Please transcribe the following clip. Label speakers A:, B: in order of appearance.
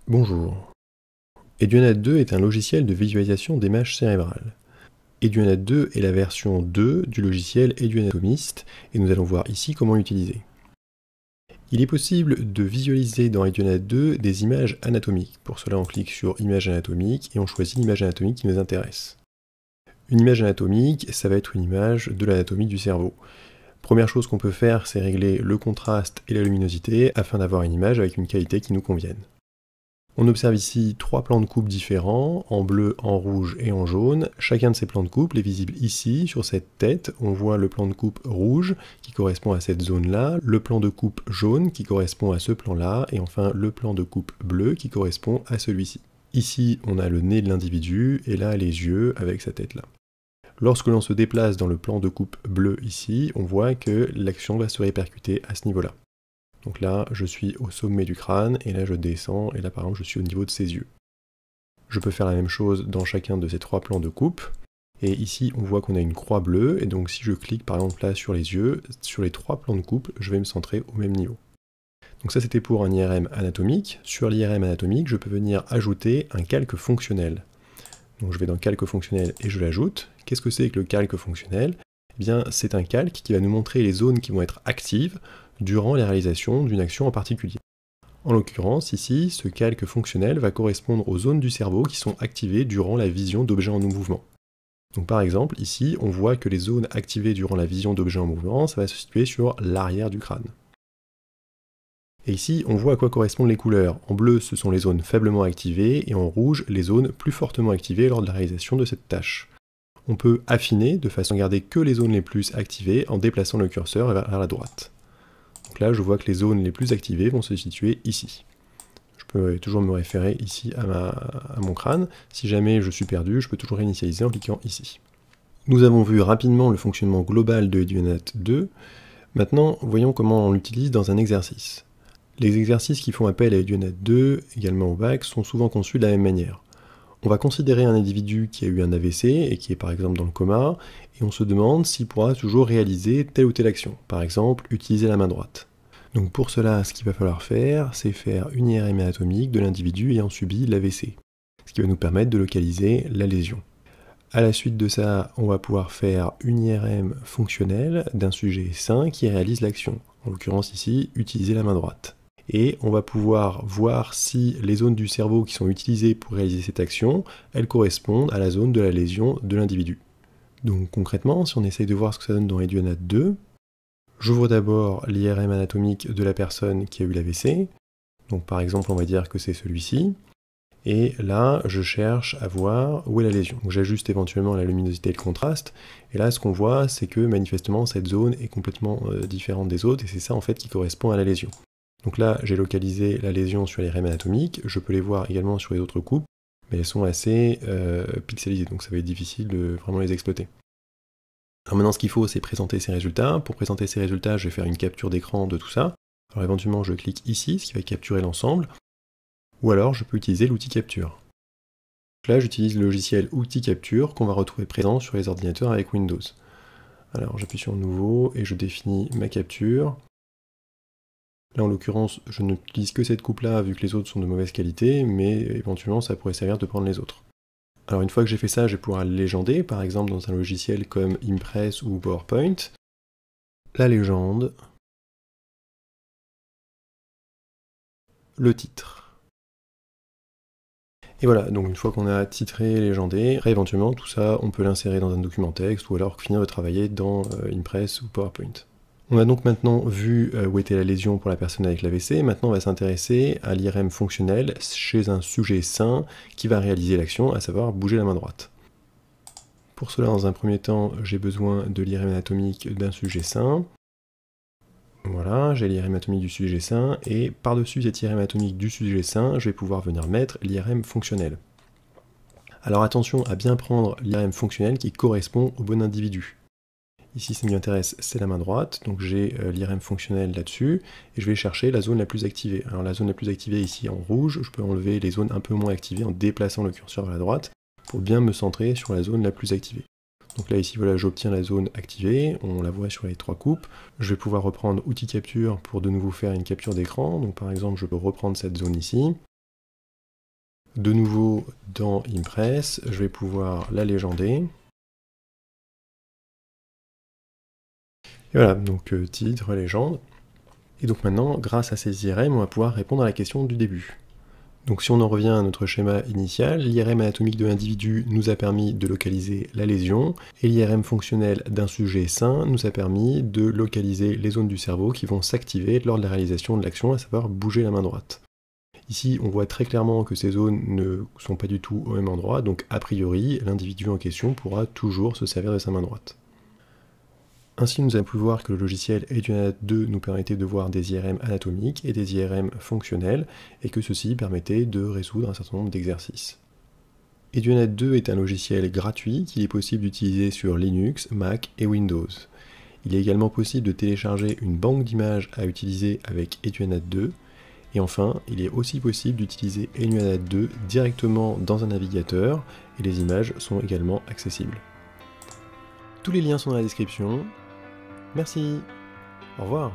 A: Bonjour. Edionaut 2 est un logiciel de visualisation d'images cérébrales. Edionaut 2 est la version 2 du logiciel Edionatomist et nous allons voir ici comment l'utiliser. Il est possible de visualiser dans Edionaut 2 des images anatomiques. Pour cela, on clique sur Image anatomique et on choisit l'image anatomique qui nous intéresse. Une image anatomique, ça va être une image de l'anatomie du cerveau. Première chose qu'on peut faire, c'est régler le contraste et la luminosité afin d'avoir une image avec une qualité qui nous convienne. On observe ici 3 plans de coupe différents, en bleu, en rouge et en jaune. Chacun de ces plans de coupe est visible ici, sur cette tête. On voit le plan de coupe rouge qui correspond à cette zone-là, le plan de coupe jaune qui correspond à ce plan-là, et enfin le plan de coupe bleu qui correspond à celui-ci. Ici, on a le nez de l'individu, et là les yeux avec sa tête là. Lorsque l'on se déplace dans le plan de coupe bleu ici, on voit que l'action va se répercuter à ce niveau-là. Donc là, je suis au sommet du crâne, et là je descends, et là par exemple je suis au niveau de ses yeux. Je peux faire la même chose dans chacun de ces 3 plans de coupe, et ici on voit qu'on a une croix bleue, et donc si je clique par exemple là sur les yeux, sur les 3 plans de coupe, je vais me centrer au même niveau. Donc ça c'était pour un IRM anatomique. Sur l'IRM anatomique, je peux venir ajouter un calque fonctionnel. Donc je vais dans calque fonctionnel et je l'ajoute. Qu'est-ce que c'est que le calque fonctionnel ? Eh bien c'est un calque qui va nous montrer les zones qui vont être actives durant la réalisation d'une action en particulier. En l'occurrence, ici, ce calque fonctionnel va correspondre aux zones du cerveau qui sont activées durant la vision d'objets en mouvement. Donc par exemple, ici, on voit que les zones activées durant la vision d'objets en mouvement, ça va se situer sur l'arrière du crâne. Et ici, on voit à quoi correspondent les couleurs. En bleu, ce sont les zones faiblement activées, et en rouge, les zones plus fortement activées lors de la réalisation de cette tâche. On peut affiner de façon à garder que les zones les plus activées en déplaçant le curseur vers la droite. Donc là, je vois que les zones les plus activées vont se situer ici. Je peux toujours me référer ici à mon crâne. Si jamais je suis perdu, je peux toujours réinitialiser en cliquant ici. Nous avons vu rapidement le fonctionnement global de Edionaut 2. Maintenant, voyons comment on l'utilise dans un exercice. Les exercices qui font appel à Edionaut 2, également au bac, sont souvent conçus de la même manière. On va considérer un individu qui a eu un AVC et qui est par exemple dans le coma, et on se demande s'il pourra toujours réaliser telle ou telle action, par exemple utiliser la main droite. Donc pour cela, ce qu'il va falloir faire, c'est faire une IRM anatomique de l'individu ayant subi l'AVC, ce qui va nous permettre de localiser la lésion. À la suite de ça, on va pouvoir faire une IRM fonctionnelle d'un sujet sain qui réalise l'action, en l'occurrence ici, utiliser la main droite. Et on va pouvoir voir si les zones du cerveau qui sont utilisées pour réaliser cette action, elles correspondent à la zone de la lésion de l'individu. Donc concrètement, si on essaye de voir ce que ça donne dans Edionaut 2, j'ouvre d'abord l'IRM anatomique de la personne qui a eu l'AVC, donc par exemple on va dire que c'est celui-ci, et là je cherche à voir où est la lésion. Donc j'ajuste éventuellement la luminosité et le contraste, et là ce qu'on voit c'est que manifestement cette zone est complètement différente des autres, et c'est ça en fait qui correspond à la lésion. Donc là, j'ai localisé la lésion sur les IRM anatomiques, je peux les voir également sur les autres coupes, mais elles sont assez pixelisées, donc ça va être difficile de vraiment les exploiter. Alors maintenant, ce qu'il faut, c'est présenter ces résultats. Pour présenter ces résultats, je vais faire une capture d'écran de tout ça. Alors éventuellement, je clique ici, ce qui va capturer l'ensemble, ou alors je peux utiliser l'outil capture. Donc là, j'utilise le logiciel outil capture qu'on va retrouver présent sur les ordinateurs avec Windows. Alors j'appuie sur nouveau et je définis ma capture. Là, en l'occurrence, je n'utilise que cette coupe-là, vu que les autres sont de mauvaise qualité, mais éventuellement, ça pourrait servir de prendre les autres. Alors, une fois que j'ai fait ça, je vais pouvoir le légender, par exemple dans un logiciel comme Impress ou PowerPoint. La légende. Le titre. Et voilà, donc une fois qu'on a titré, légendé, après, éventuellement, tout ça, on peut l'insérer dans un document texte, ou alors finir de travailler dans Impress ou PowerPoint. On a donc maintenant vu où était la lésion pour la personne avec l'AVC, maintenant on va s'intéresser à l'IRM fonctionnel chez un sujet sain qui va réaliser l'action, à savoir bouger la main droite. Pour cela, dans un premier temps, j'ai besoin de l'IRM anatomique d'un sujet sain. Voilà, j'ai l'IRM anatomique du sujet sain, et par-dessus cette IRM anatomique du sujet sain, je vais pouvoir venir mettre l'IRM fonctionnel. Alors attention à bien prendre l'IRM fonctionnel qui correspond au bon individu. Ici, ce qui m'intéresse, c'est la main droite, donc j'ai l'IRM fonctionnel là-dessus, et je vais chercher la zone la plus activée. Alors la zone la plus activée ici en rouge, je peux enlever les zones un peu moins activées en déplaçant le curseur vers la droite, pour bien me centrer sur la zone la plus activée. Donc là, ici, voilà, j'obtiens la zone activée, on la voit sur les 3 coupes. Je vais pouvoir reprendre outil capture pour de nouveau faire une capture d'écran, donc par exemple, je peux reprendre cette zone ici, De nouveau, dans Impress, je vais pouvoir la légender. Et voilà, donc titre, légende. Et donc maintenant, grâce à ces IRM, on va pouvoir répondre à la question du début. Donc si on en revient à notre schéma initial, l'IRM anatomique de l'individu nous a permis de localiser la lésion, et l'IRM fonctionnel d'un sujet sain nous a permis de localiser les zones du cerveau qui vont s'activer lors de la réalisation de l'action, à savoir bouger la main droite. Ici, on voit très clairement que ces zones ne sont pas du tout au même endroit, donc a priori, l'individu en question pourra toujours se servir de sa main droite. Ainsi, nous avons pu voir que le logiciel EduAnat 2 nous permettait de voir des IRM anatomiques et des IRM fonctionnels, et que ceci permettait de résoudre un certain nombre d'exercices. EduAnat 2 est un logiciel gratuit qu'il est possible d'utiliser sur Linux, Mac et Windows. Il est également possible de télécharger une banque d'images à utiliser avec EduAnat 2, et enfin, il est aussi possible d'utiliser EduAnat 2 directement dans un navigateur, et les images sont également accessibles. Tous les liens sont dans la description. Merci. Au revoir.